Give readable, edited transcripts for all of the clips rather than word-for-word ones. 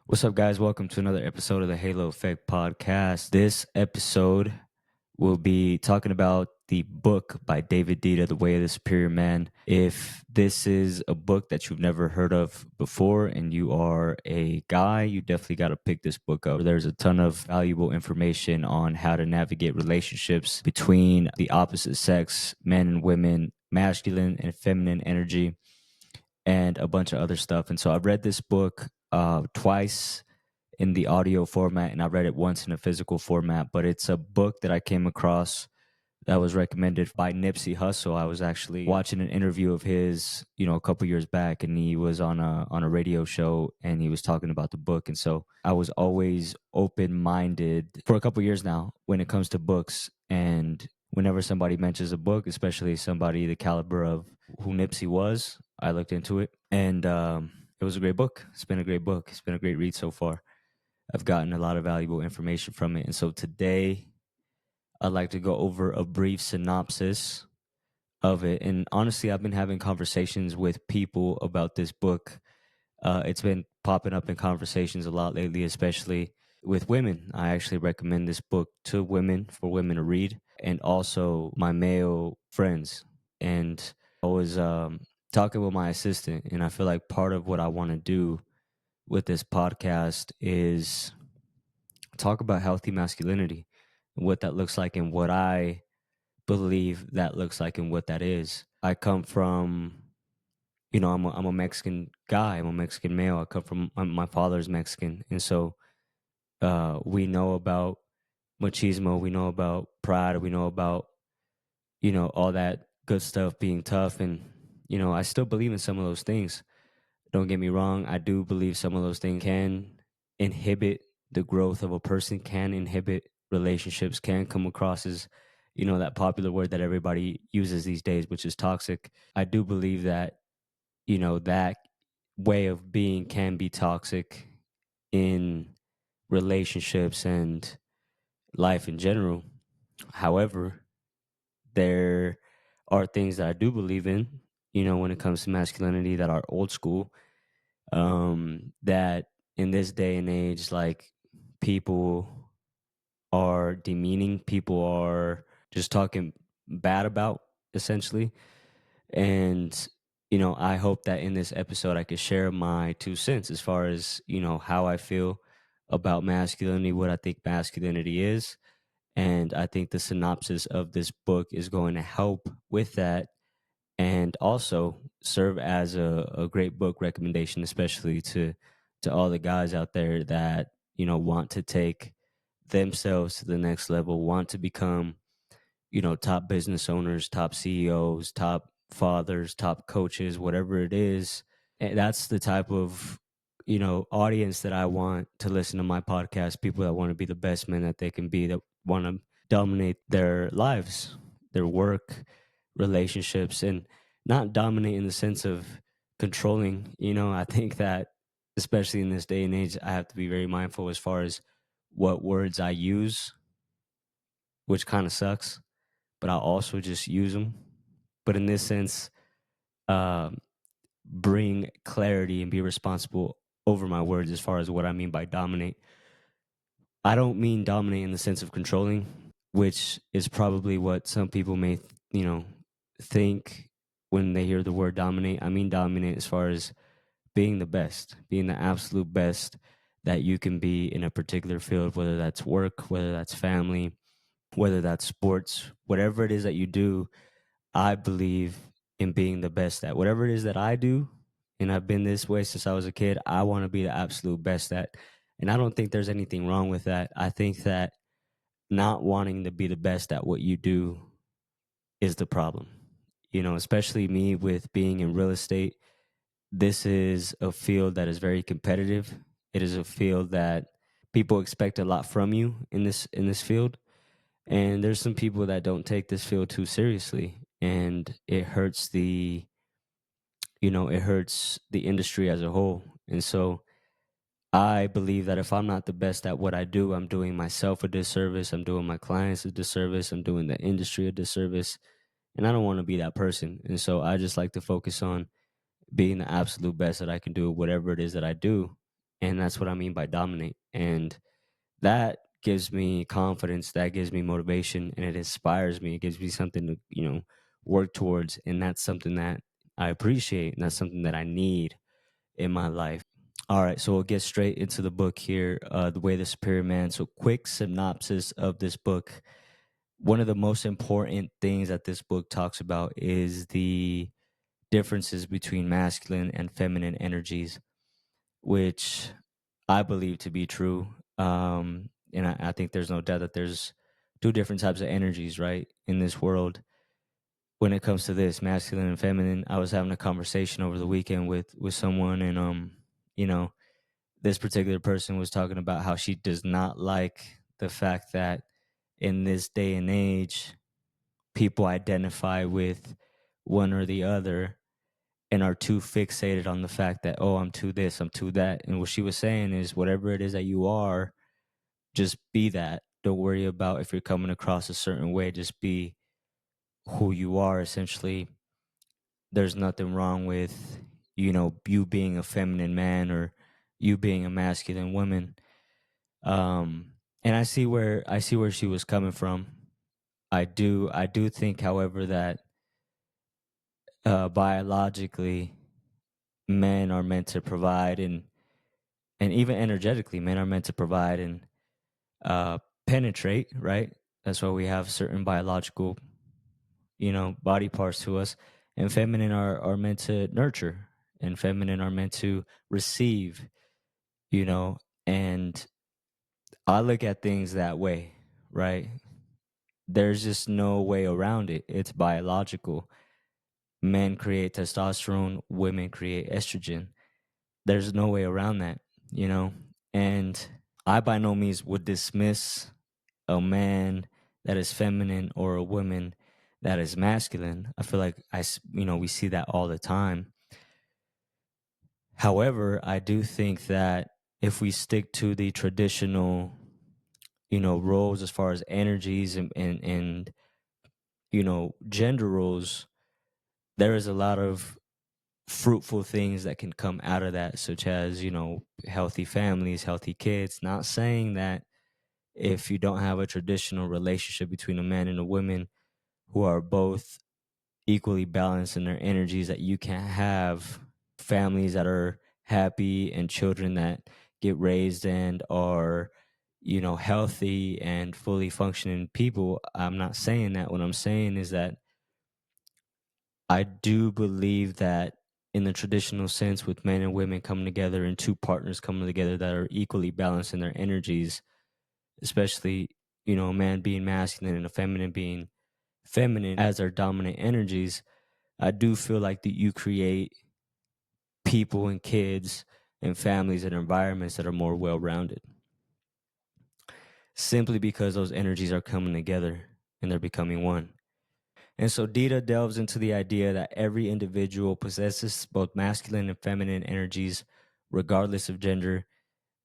What's up, guys? Welcome to another episode of the Halo Effect podcast. This episode will be talking about the book by David Dita, The Way of the Superior Man. If this is a book that you've never heard of before and you are a guy, you definitely got to pick this book up. There's a ton of valuable information on how to navigate relationships between the opposite sex, men and women, masculine and feminine energy, and a bunch of other stuff. And so I've read this book twice in the audio format, and I read it once in a physical format. But it's a book that I came across that was recommended by Nipsey Hussle. I was actually watching an interview of his, a couple years back, and he was on a radio show, and he was talking about the book. And so I was always open minded for a couple years now when it comes to books. And whenever somebody mentions a book, especially somebody the caliber of who Nipsey was, I looked into it, and it was a great book. It's been a great book. It's been a great read so far. I've gotten a lot of valuable information from it. And so today I'd like to go over a brief synopsis of it. And honestly, I've been having conversations with people about this book. It's been popping up in conversations a lot lately, especially with women. I actually recommend this book to women for women to read, and also my male friends. And I was talking with my assistant, and I feel like part of what I want to do with this podcast is talk about healthy masculinity and what that looks like and what I believe that looks like and what that is. I come from, I'm a Mexican guy. I'm a Mexican male. I come from my father's Mexican, and so we know about machismo. We know about pride. We know about all that good stuff, being tough, and I still believe in some of those things. Don't get me wrong. I do believe some of those things can inhibit the growth of a person, can inhibit relationships, can come across as, that popular word that everybody uses these days, which is toxic. I do believe that, that way of being can be toxic in relationships and life in general. However, there are things that I do believe in, when it comes to masculinity that are old school, that in this day and age, like, people are demeaning, people are just talking bad about, essentially. And I hope that in this episode I could share my 2 cents as far as how I feel about masculinity, what I think masculinity is. And I think the synopsis of this book is going to help with that, and also serve as a great book recommendation, especially to all the guys out there that want to take themselves to the next level, want to become top business owners, top CEOs, top fathers, top coaches, whatever it is. And that's the type of audience that I want to listen to my podcast. People that want to be the best men that they can be, that want to dominate their lives, their work, relationships, and not dominate in the sense of controlling. I think that especially in this day and age, I have to be very mindful as far as what words I use, which kind of sucks, but I also just use them. But in this sense, um, bring clarity and be responsible over my words as far as what I mean by dominate. I don't mean dominate in the sense of controlling, which is probably what some people may, think when they hear the word dominate. I mean dominate as far as being the best, being the absolute best that you can be in a particular field, whether that's work, whether that's family, whether that's sports, whatever it is that you do. I believe in being the best at whatever it is that I do. And I've been this way since I was a kid. I want to be the absolute best at. And I don't think there's anything wrong with that. I think that not wanting to be the best at what you do is the problem. Especially me with being in real estate. This is a field that is very competitive. It is a field that people expect a lot from you in this field. And there's some people that don't take this field too seriously, and it hurts the industry as a whole. And so I believe that if I'm not the best at what I do, I'm doing myself a disservice, I'm doing my clients a disservice, I'm doing the industry a disservice, and I don't want to be that person. And so I just like to focus on being the absolute best that I can do, whatever it is that I do. And that's what I mean by dominate. And that gives me confidence, that gives me motivation, and it inspires me. It gives me something to, work towards. And that's something that I appreciate. And that's something that I need in my life. All right, so we'll get straight into the book here, The Way of the Superior Man. So, quick synopsis of this book. One of the most important things that this book talks about is the differences between masculine and feminine energies, which I believe to be true. And I think there's no doubt that there's two different types of energies, right, in this world. When it comes to this, masculine and feminine, I was having a conversation over the weekend with someone, and you know, this particular person was talking about how she does not like the fact that in this day and age, people identify with one or the other and are too fixated on the fact that, oh, I'm too this, I'm too that. And what she was saying is, whatever it is that you are, just be that. Don't worry about if you're coming across a certain way. Just be who you are, essentially. There's nothing wrong with, you being a feminine man or you being a masculine woman. And I see where she was coming from. I do think, however, that biologically men are meant to provide, and even energetically men are meant to provide and uh penetrate, right? That's why we have certain biological, body parts to us. And feminine are meant to nurture, and feminine are meant to receive, you know and I look at things that way, right? There's just no way around it. It's biological. Men create testosterone, women create estrogen. There's no way around that, you know? And I by no means would dismiss a man that is feminine or a woman that is masculine. I feel like we see that all the time. However, I do think that if we stick to the traditional, roles as far as energies and gender roles, there is a lot of fruitful things that can come out of that, such as, healthy families, healthy kids. Not saying that if you don't have a traditional relationship between a man and a woman who are both equally balanced in their energies, that you can't have families that are happy and children that get raised and are, healthy and fully functioning people. I'm not saying that. What I'm saying is that I do believe that in the traditional sense, with men and women coming together and two partners coming together that are equally balanced in their energies, especially, a man being masculine and a feminine being feminine as their dominant energies, I do feel like that you create people and kids and families and environments that are more well rounded, simply because those energies are coming together and they're becoming one. And so Dita delves into the idea that every individual possesses both masculine and feminine energies, regardless of gender.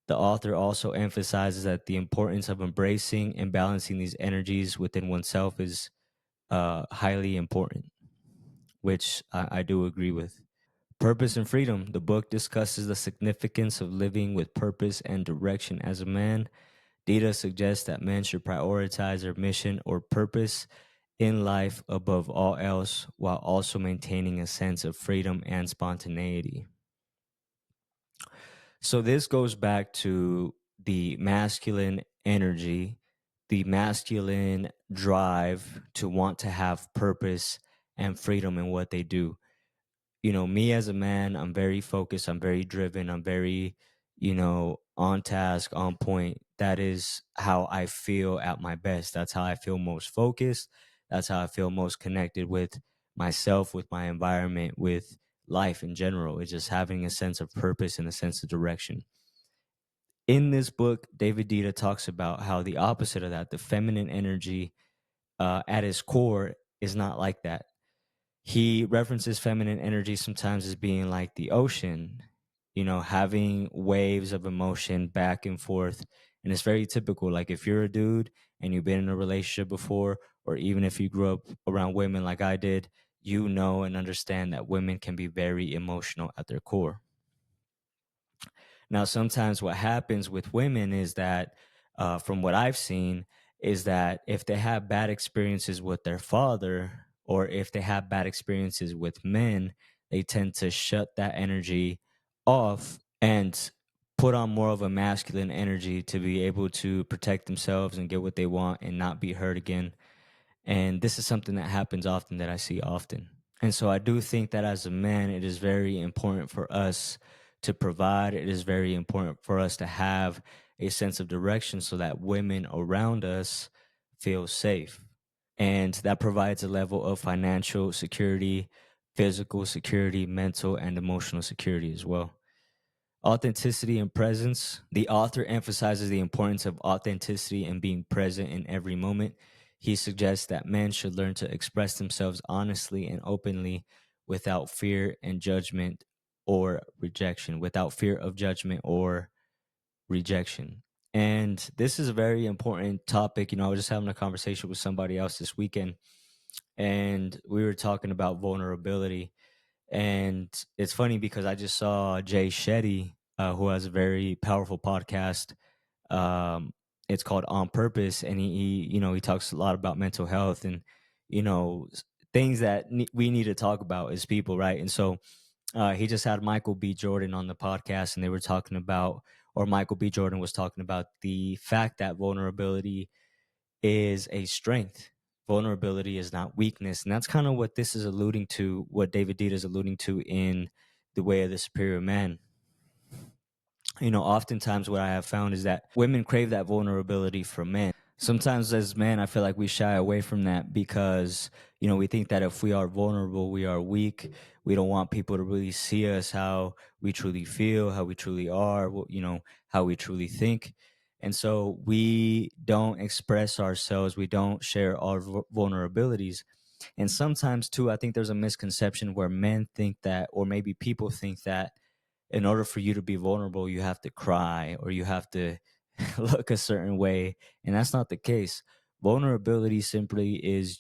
The author also emphasizes that the importance of embracing and balancing these energies within oneself is highly important, which I do agree with. Purpose and freedom. The book discusses the significance of living with purpose and direction. As a man, Dita suggests that men should prioritize their mission or purpose in life above all else, while also maintaining a sense of freedom and spontaneity. So this goes back to the masculine energy, the masculine drive to want to have purpose and freedom in what they do. Me as a man, I'm very focused, I'm very driven, I'm very, on task, on point. That is how I feel at my best. That's how I feel most focused. That's how I feel most connected with myself, with my environment, with life in general. It's just having a sense of purpose and a sense of direction. In this book, David Dita talks about how the opposite of that, the feminine energy, at its core, is not like that. He references feminine energy sometimes as being like the ocean, having waves of emotion back and forth. And it's very typical. Like if you're a dude and you've been in a relationship before, or even if you grew up around women like I did, you know and understand that women can be very emotional at their core. Now, sometimes what happens with women is that, from what I've seen, is that if they have bad experiences with their father, or if they have bad experiences with men, they tend to shut that energy off and put on more of a masculine energy to be able to protect themselves and get what they want and not be hurt again. And this is something that happens often, that I see often. And so I do think that as a man, it is very important for us to provide. It is very important for us to have a sense of direction so that women around us feel safe. And that provides a level of financial security, physical security, mental and emotional security as well. Authenticity and presence. The author emphasizes the importance of authenticity and being present in every moment. He suggests that men should learn to express themselves honestly and openly without fear and judgment or rejection, without fear of judgment or rejection. And this is a very important topic. I was just having a conversation with somebody else this weekend, and we were talking about vulnerability. And it's funny because I just saw Jay Shetty, who has a very powerful podcast. Um, it's called On Purpose, and he talks a lot about mental health and you know s- things that we need to talk about as people, right? And so he just had Michael B. Jordan on the podcast, and they were talking about, or Michael B. Jordan was talking about the fact that vulnerability is a strength. Vulnerability is not weakness. And that's kind of what this is alluding to, what David Deida is alluding to in The Way of the Superior Man. Oftentimes what I have found is that women crave that vulnerability from men. Sometimes as men, I feel like we shy away from that because, we think that if we are vulnerable, we are weak. We don't want people to really see us how we truly feel, how we truly are, how we truly think. And so we don't express ourselves. We don't share our vulnerabilities. And sometimes too, I think there's a misconception where men think that, or maybe people think that, in order for you to be vulnerable, you have to cry or you have to look a certain way. And that's not the case. Vulnerability simply is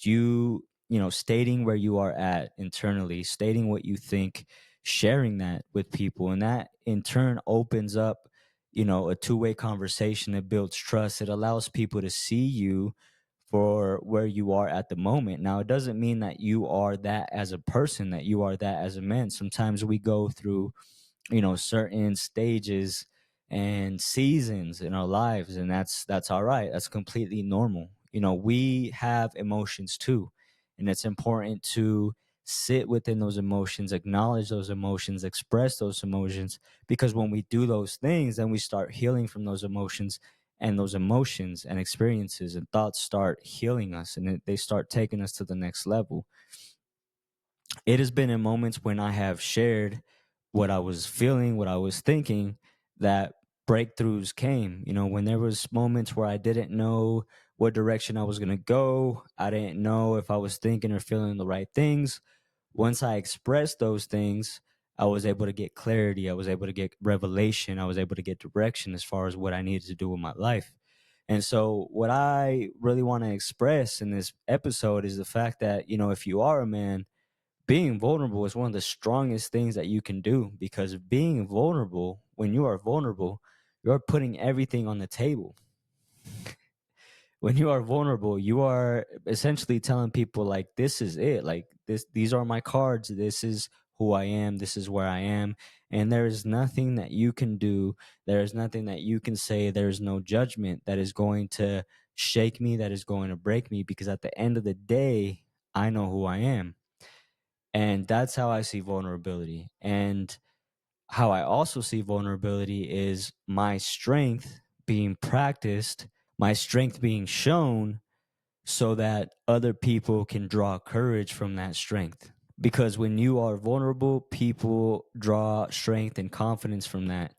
stating where you are at internally, stating what you think, sharing that with people. And that in turn opens up, a two-way conversation. It builds trust. It allows people to see you for where you are at the moment. Now, it doesn't mean that you are that as a person, that you are that as a man. Sometimes we go through certain stages and seasons in our lives, and that's all right. That's completely normal. We have emotions too, and it's important to sit within those emotions, acknowledge those emotions, express those emotions, because when we do those things, then we start healing from those emotions, and those emotions and experiences and thoughts start healing us, and they start taking us to the next level. It has been in moments when I have shared what I was feeling, what I was thinking, that breakthroughs came. When there was moments where I didn't know what direction I was going to go, I didn't know if I was thinking or feeling the right things. Once I expressed those things, I was able to get clarity. I was able to get revelation. I was able to get direction as far as what I needed to do with my life. And so, what I really want to express in this episode is the fact that, if you are a man, being vulnerable is one of the strongest things that you can do, because being vulnerable, when you are vulnerable, you're putting everything on the table. When you are vulnerable, you are essentially telling people, like, this is it, like, these are my cards, this is who I am, this is where I am, and there is nothing that you can do, there is nothing that you can say, there is no judgment that is going to shake me, that is going to break me, because at the end of the day, I know who I am. And that's how I see vulnerability. And how I also see vulnerability is my strength being practiced, my strength being shown, so that other people can draw courage from that strength. Because when you are vulnerable, people draw strength and confidence from that.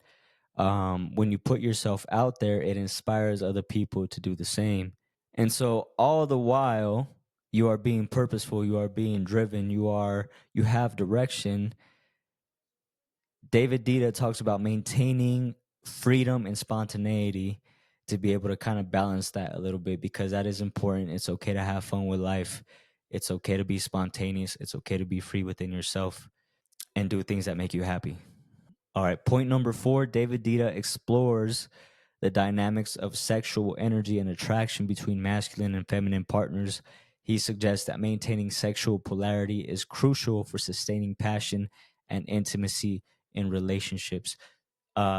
When you put yourself out there, it inspires other people to do the same. And so all the while, you are being purposeful, you are being driven, you have direction. David Deida talks about maintaining freedom and spontaneity to be able to kind of balance that a little bit, because that is important. It's okay to have fun with life. It's okay to be spontaneous. It's okay to be free within yourself and do things that make you happy. All right, point number 4, David Dita explores the dynamics of sexual energy and attraction between masculine and feminine partners. He suggests that maintaining sexual polarity is crucial for sustaining passion and intimacy in relationships.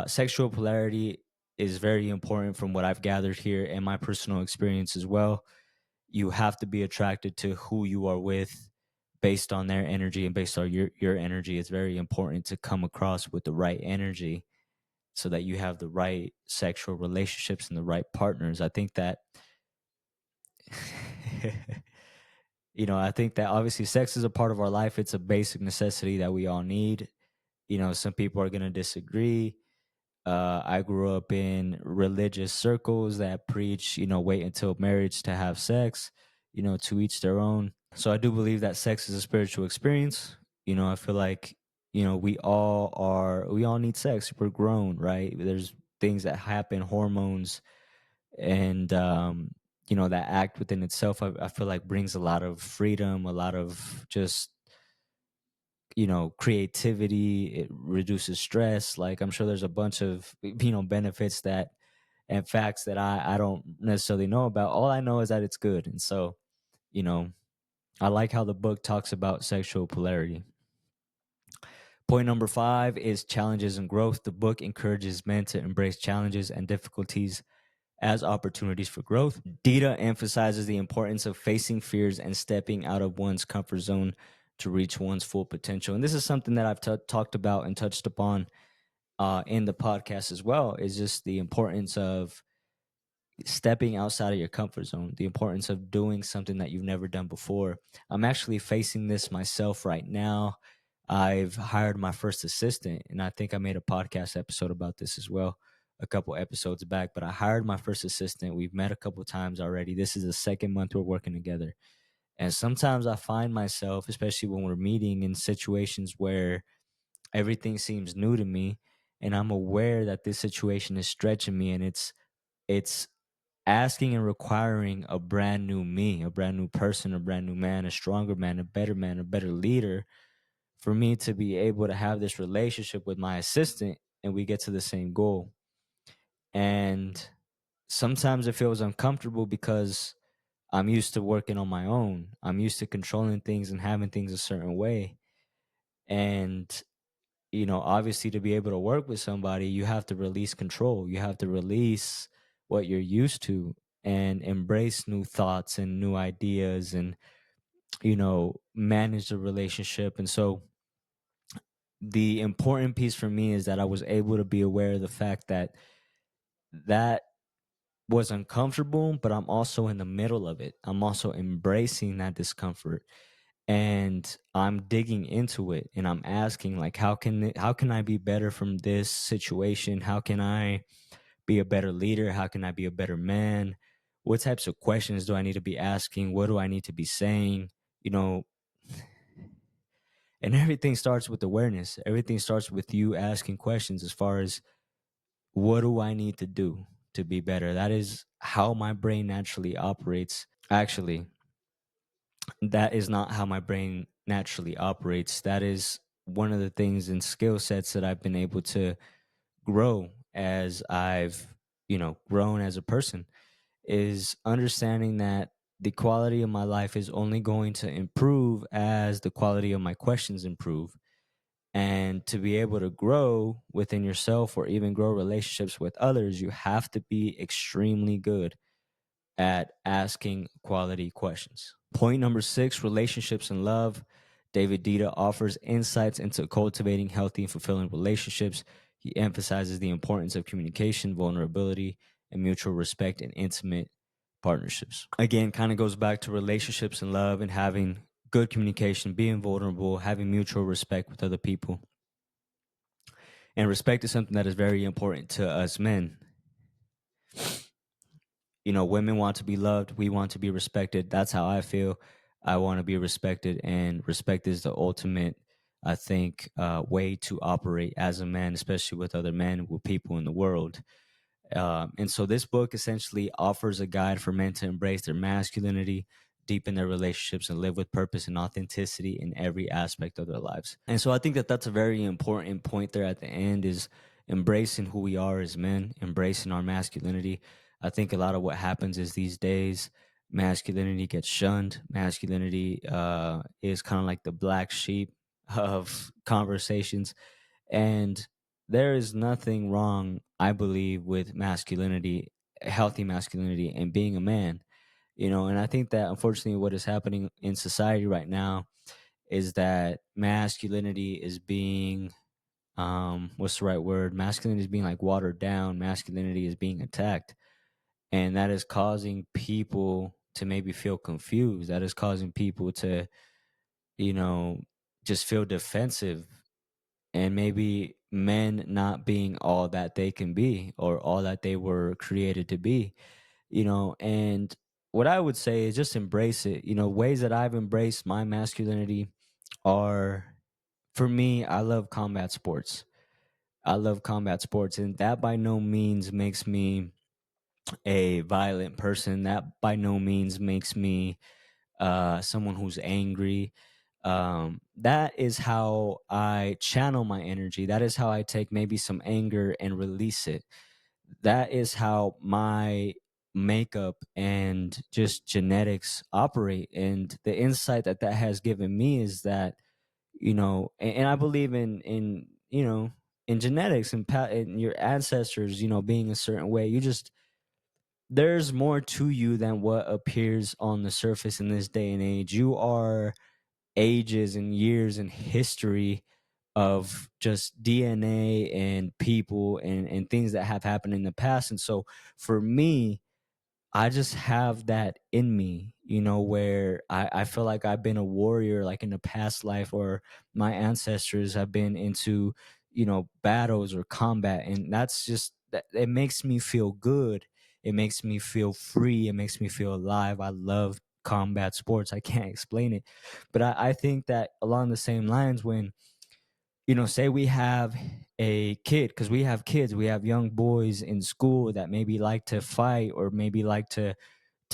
Sexual polarity is very important from what I've gathered here and my personal experience as well. You have to be attracted to who you are with based on their energy and based on your energy. It's very important to come across with the right energy so that you have the right sexual relationships and the right partners. I think that I think that obviously sex is a part of our life. It's a basic necessity that we all need. Some people are going to disagree. I grew up in religious circles that preach, wait until marriage to have sex, to each their own. So I do believe that sex is a spiritual experience. I feel like, we all need sex. We're grown, right? There's things that happen, hormones, and, that act within itself, I feel like brings a lot of freedom, a lot of just, creativity. It reduces stress. Like, I'm sure there's a bunch of, benefits that and facts that I don't necessarily know about. All I know is that it's good. And so, you know, I like how the book talks about sexual polarity. Point number 5 is challenges and growth. The book encourages men to embrace challenges and difficulties as opportunities for growth. Dita emphasizes the importance of facing fears and stepping out of one's comfort zone to reach one's full potential. And this is something that I've talked about and touched upon in the podcast as well, is just the importance of stepping outside of your comfort zone, the importance of doing something that you've never done before. I'm actually facing this myself right now. I've hired my first assistant, and I think I made a podcast episode about this as well a couple episodes back. But I hired my first assistant. We've met a couple times already. This is the second month we're working together. And sometimes I find myself, especially when we're meeting, in situations where everything seems new to me, and I'm aware that this situation is stretching me, and it's asking and requiring a brand new me, a brand new person, a brand new man, a stronger man, a better leader, for me to be able to have this relationship with my assistant and we get to the same goal. And sometimes it feels uncomfortable because I'm used to working on my own. I'm used to controlling things and having things a certain way. And, obviously to be able to work with somebody, you have to release control. You have to release what you're used to and embrace new thoughts and new ideas and, manage the relationship. And so the important piece for me is that I was able to be aware of the fact that that was uncomfortable, but I'm also in the middle of it. I'm also embracing that discomfort and I'm digging into it and I'm asking, like, how can I be better from this situation? How can I be a better leader? How can I be a better man? What types of questions do I need to be asking? What do I need to be saying? You know, and everything starts with awareness. Everything starts with you asking questions as far as, what do I need to do to be better? That is how my brain naturally operates. Actually, that is not how my brain naturally operates. That is one of the things and skill sets that I've been able to grow as I've, grown as a person, is understanding that the quality of my life is only going to improve as the quality of my questions improve. And to be able to grow within yourself or even grow relationships with others, you have to be extremely good at asking quality questions. Point number 6, relationships and love. David Dita offers insights into cultivating healthy and fulfilling relationships. He emphasizes the importance of communication, vulnerability, and mutual respect in intimate partnerships. Again, kind of goes back to relationships and love and having good communication, being vulnerable, having mutual respect with other people. And respect is something that is very important to us men. Women want to be loved. We want to be respected. That's how I feel. I want to be respected, and respect is the ultimate, I think, way to operate as a man, especially with other men, with people in the world. And so this book essentially offers a guide for men to embrace their masculinity, deepen their relationships, and live with purpose and authenticity in every aspect of their lives. And so I think that that's a very important point there at the end, is embracing who we are as men, embracing our masculinity. I think a lot of what happens is these days masculinity gets shunned. Masculinity is kind of like the black sheep of conversations. And there is nothing wrong, I believe, with masculinity, healthy masculinity, and being a man. And I think that unfortunately what is happening in society right now is that masculinity is being, what's the right word? Masculinity is being like watered down. Masculinity is being attacked. And that is causing people to maybe feel confused. That is causing people to, you know, just feel defensive, and maybe men not being all that they can be or all that they were created to be. And what I would say is just embrace it. Ways that I've embraced my masculinity are, for me, I love combat sports. I love combat sports, and that by no means makes me a violent person. That by no means makes me someone who's angry. That is how I channel my energy. That is how I take maybe some anger and release it. That is how my makeup and just genetics operate. And the insight that that has given me is that, and I believe in genetics and your ancestors, being a certain way. There's more to you than what appears on the surface in this day and age. You are ages and years in history of just DNA and people and things that have happened in the past. And so for me, I just have that in me, where I feel like I've been a warrior, like in a past life, or my ancestors have been into, battles or combat. And that's just, that it makes me feel good. It makes me feel free. It makes me feel alive. I love combat sports. I can't explain it. But I think that along the same lines, when, say we have a kid, because we have kids, we have young boys in school that maybe like to fight or maybe like to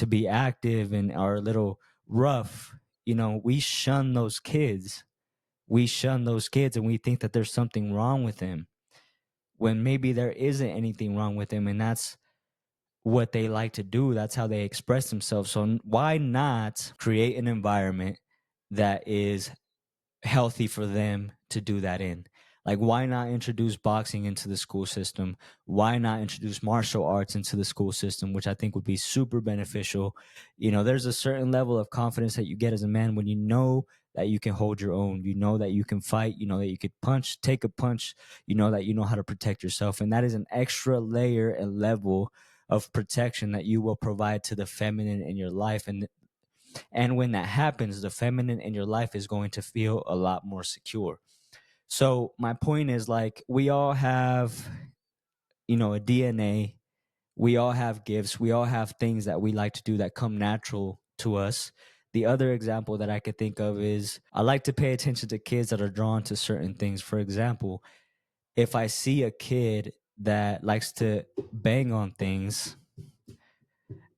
be active and are a little rough. We shun those kids. We shun those kids, and we think that there's something wrong with them, when maybe there isn't anything wrong with them, and that's what they like to do. That's how they express themselves. So why not create an environment that is healthy for them to do that in? Like, why not introduce boxing into the school system? Why not introduce martial arts into the school system, which I think would be super beneficial? There's a certain level of confidence that you get as a man when you know that you can hold your own, that you can fight, that you could take a punch, that you know how to protect yourself. And that is an extra layer and level of protection that you will provide to the feminine in your life. And when that happens, the feminine in your life is going to feel a lot more secure. So my point is, like, we all have, a DNA. We all have gifts. We all have things that we like to do that come natural to us. The other example that I could think of is I like to pay attention to kids that are drawn to certain things. For example, if I see a kid that likes to bang on things,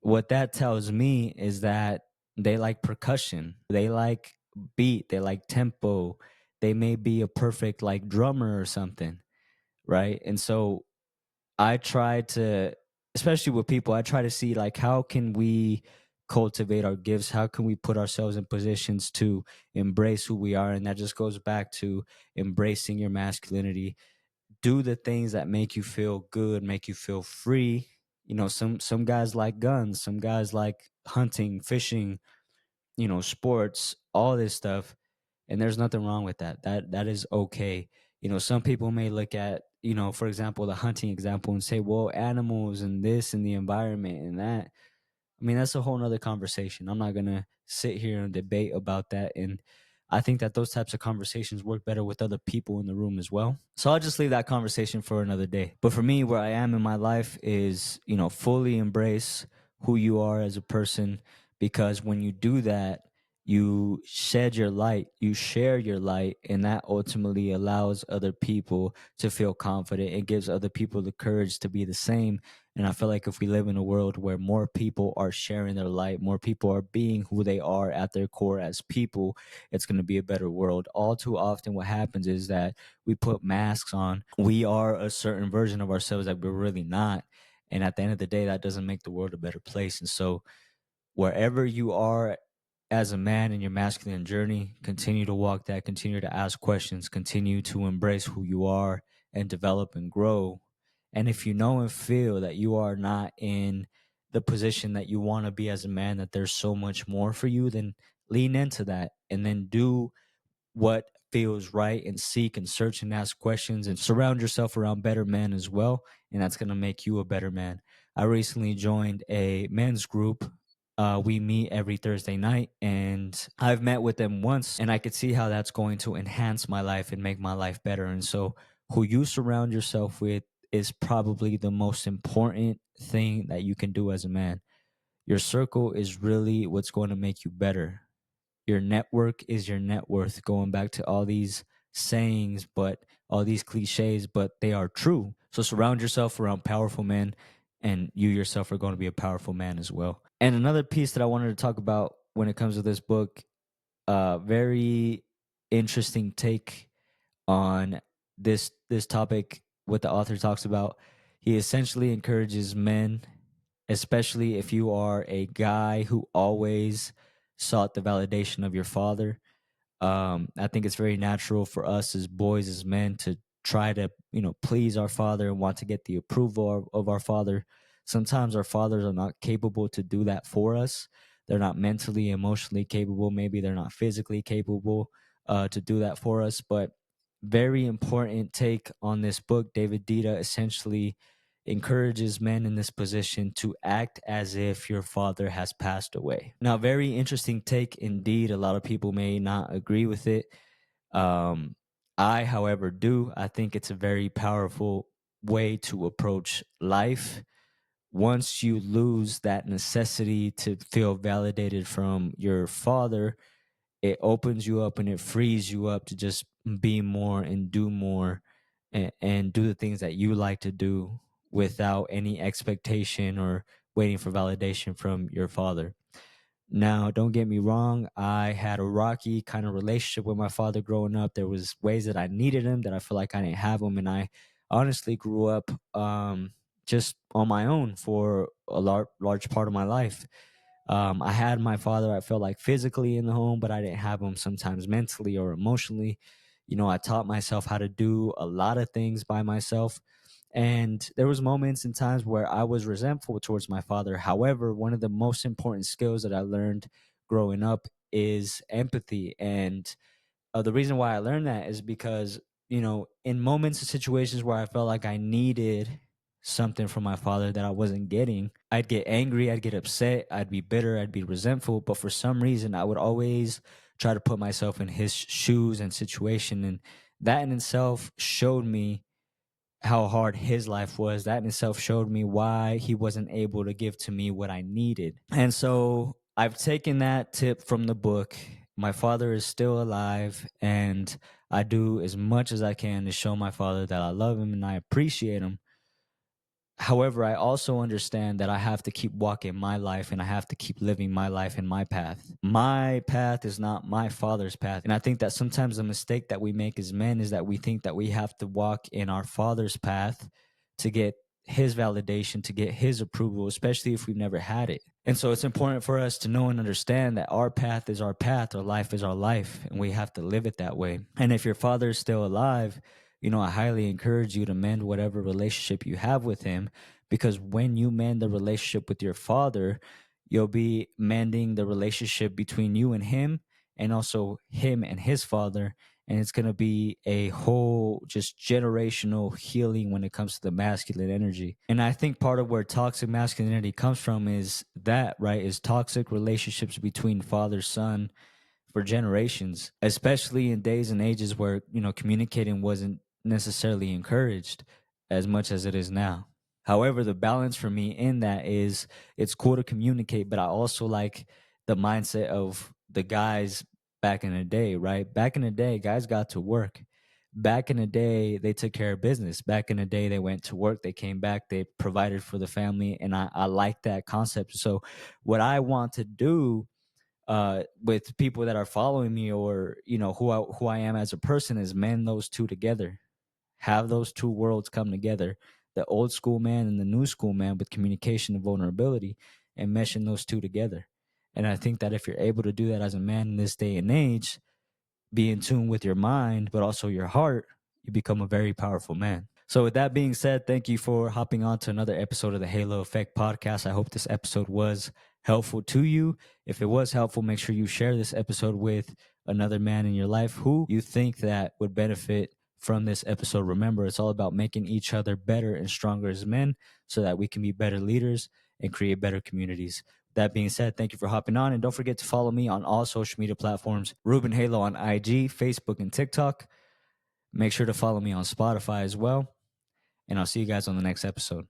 what that tells me is that they like percussion, they like beat, they like tempo, they may be a perfect like drummer or something, right? And so I try to, especially with people, I try to see, like, how can we cultivate our gifts? How can we put ourselves in positions to embrace who we are? And that just goes back to embracing your masculinity. Do the things that make you feel good, make you feel free. Some guys like guns, some guys like hunting, fishing, sports, all this stuff. And there's nothing wrong with that. That is okay. Some people may look at, for example, the hunting example and say, well, animals and this and the environment and that. I mean, that's a whole nother conversation. I'm not gonna sit here and debate about that. And I think that those types of conversations work better with other people in the room as well. So I'll just leave that conversation for another day. But for me, where I am in my life is, fully embrace who you are as a person, because when you do that, you shed your light, you share your light, and that ultimately allows other people to feel confident. It gives other people the courage to be the same. And I feel like if we live in a world where more people are sharing their light, more people are being who they are at their core as people, it's going to be a better world. All too often, what happens is that we put masks on. We are a certain version of ourselves that we're really not. And at the end of the day, that doesn't make the world a better place. And so, wherever you are as a man in your masculine journey, continue to walk that, continue to ask questions, continue to embrace who you are and develop and grow. And if you know and feel that you are not in the position that you want to be as a man, that there's so much more for you, then lean into that and then do what feels right and seek and search and ask questions and surround yourself around better men as well. And that's going to make you a better man. I recently joined a men's group. We meet every Thursday night, and I've met with them once, and I could see how that's going to enhance my life and make my life better. And so, who you surround yourself with is probably the most important thing that you can do as a man. Your circle is really what's going to make you better. Your network is your net worth, going back to all these sayings, but all these cliches, but they are true. So surround yourself around powerful men, and you yourself are going to be a powerful man as well. And another piece that I wanted to talk about when it comes to this book, very interesting take on this topic. What the author talks about, he essentially encourages men, especially if you are a guy who always sought the validation of your father. I think it's very natural for us as boys, as men, to try to, please our father and want to get the approval of our father. Sometimes our fathers are not capable to do that for us. They're not mentally, emotionally capable. Maybe they're not physically capable to do that for us. But very important take on this book. David Dita essentially encourages men in this position to act as if your father has passed away. Now, very interesting take indeed. A lot of people may not agree with it. Um, I, however, do. I think it's a very powerful way to approach life. Once you lose that necessity to feel validated from your father, it opens you up and it frees you up to just be more and do more, and do the things that you like to do without any expectation or waiting for validation from your father. Now, don't get me wrong, I had a rocky kind of relationship with my father growing up. There was ways that I needed him that I feel like I didn't have him, and I honestly grew up just on my own for a large part of my life. I had my father, I felt like physically in the home, but I didn't have him sometimes mentally or emotionally. I taught myself how to do a lot of things by myself. And there was moments and times where I was resentful towards my father. However, one of the most important skills that I learned growing up is empathy. And the reason why I learned that is because, in moments and situations where I felt like I needed something from my father that I wasn't getting, I'd get angry, I'd get upset, I'd be bitter, I'd be resentful. But for some reason, I would always try to put myself in his shoes and situation. And that in itself showed me how hard his life was. That in itself showed me why he wasn't able to give to me what I needed. And so I've taken that tip from the book. My father is still alive, and I do as much as I can to show my father that I love him and I appreciate him. However, I also understand that I have to keep walking my life and I have to keep living my life in my path. My path is not my father's path. And I think that sometimes the mistake that we make as men is that we think that we have to walk in our father's path to get his validation, to get his approval, especially if we've never had it. And so it's important for us to know and understand that our path is our path, our life is our life, and we have to live it that way. And if your father is still alive, I highly encourage you to mend whatever relationship you have with him, because when you mend the relationship with your father, you'll be mending the relationship between you and him, and also him and his father. And it's going to be a whole just generational healing when it comes to the masculine energy. And I think part of where toxic masculinity comes from is that, right? Is toxic relationships between father, son, for generations, especially in days and ages where, communicating wasn't necessarily encouraged as much as it is now. However, the balance for me in that is it's cool to communicate, but I also like the mindset of the guys back in the day, right? Back in the day, guys got to work. Back in the day, they took care of business. Back in the day, they went to work, they came back, they provided for the family. And I like that concept. So, what I want to do with people that are following me, or who I am as a person, is mend those two together, have those two worlds come together, the old school man and the new school man, with communication and vulnerability, and meshing those two together. And I think that if you're able to do that as a man in this day and age, be in tune with your mind but also your heart, you become a very powerful man. So with that being said, thank you for hopping on to another episode of the Halo Effect podcast. I hope this episode was helpful to you. If it was helpful, make sure you share this episode with another man in your life who you think that would benefit from this episode. Remember, it's all about making each other better and stronger as men so that we can be better leaders and create better communities. That being said, thank you for hopping on. And don't forget to follow me on all social media platforms, Ruben Halo on IG, Facebook, and TikTok. Make sure to follow me on Spotify as well. And I'll see you guys on the next episode.